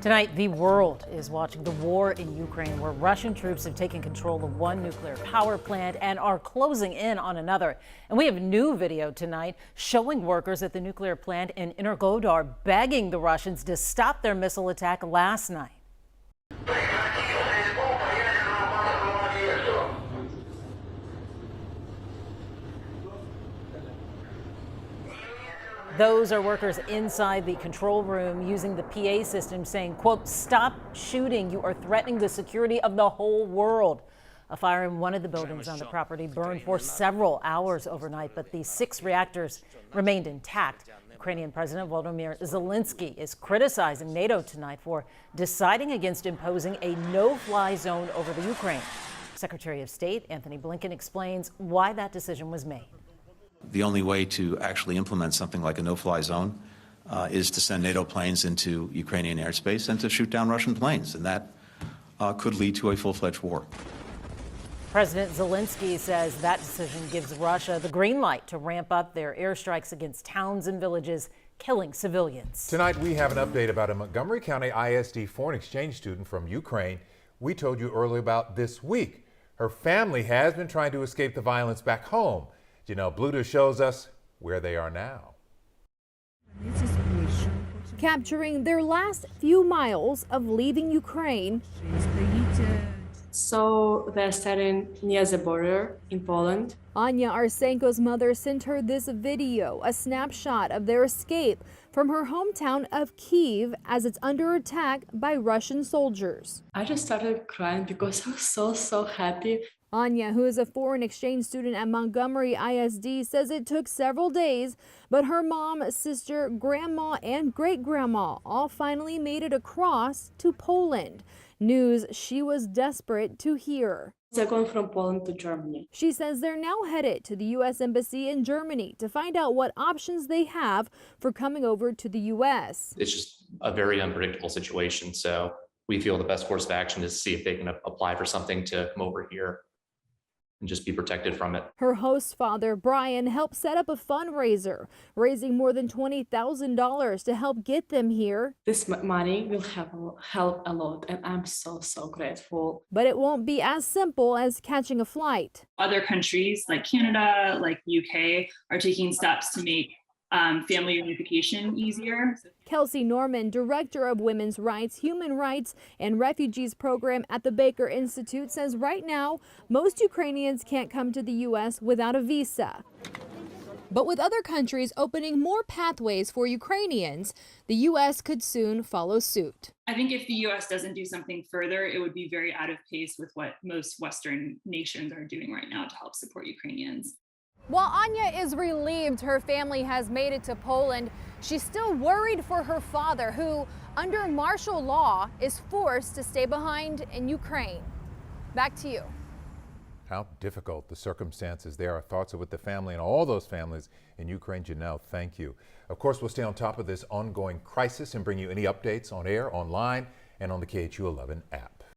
Tonight, the world is watching the war in Ukraine, where Russian troops have taken control of one nuclear power plant and are closing in on another. And we have new video tonight showing workers at the nuclear plant in Energodar begging the Russians to stop their missile attack last night. Those are workers inside the control room using the PA system saying, quote, "Stop shooting. You are threatening the security of the whole world." A fire in one of the buildings on the property burned for several hours overnight, but the 6 reactors remained intact. Ukrainian President Volodymyr Zelensky is criticizing NATO tonight for deciding against imposing a no-fly zone over the Ukraine. Secretary of State Antony Blinken explains why that decision was made. The only way to actually implement something like a no-fly zone is to send NATO planes into Ukrainian airspace and to shoot down Russian planes, and that could lead to a full-fledged war. President Zelensky says that decision gives Russia the green light to ramp up their airstrikes against towns and villages, killing civilians. Tonight we have an update about a Montgomery County ISD foreign exchange student from Ukraine we told you earlier about this week. Her family has been trying to escape the violence back home. Janelle Bluter shows us where they are now. Capturing their last few miles of leaving Ukraine. So they're standing near the border in Poland. Anya Arsenko's mother sent her this video, a snapshot of their escape from her hometown of Kyiv as it's under attack by Russian soldiers. I just started crying because I was so happy. Anya, who is a foreign exchange student at Montgomery ISD, says it took several days, but her mom, sister, grandma, and great-grandma all finally made it across to Poland. News she was desperate to hear. They're going from Poland to Germany. She says they're now headed to the U.S. Embassy in Germany to find out what options they have for coming over to the U.S. It's just a very unpredictable situation, so we feel the best course of action is to see if they can apply for something to come over here and just be protected from it. Her host father, Brian, helped set up a fundraiser, raising more than $20,000 to help get them here. This money will help a lot, and I'm so grateful. But it won't be as simple as catching a flight. Other countries like Canada, like UK, are taking steps to make family reunification easier. Kelsey Norman, director of Women's Rights, Human Rights, and Refugees Program at the Baker Institute, says right now most Ukrainians can't come to the U.S. without a visa. But with other countries opening more pathways for Ukrainians, the U.S. could soon follow suit. I think if the U.S. doesn't do something further, it would be very out of pace with what most Western nations are doing right now to help support Ukrainians. While Anya is relieved her family has made it to Poland, she's still worried for her father, who, under martial law, is forced to stay behind in Ukraine. Back to you. How difficult the circumstances there. Our thoughts are with the family and all those families in Ukraine. Janelle, thank you. Of course, we'll stay on top of this ongoing crisis and bring you any updates on air, online, and on the KHU 11 app.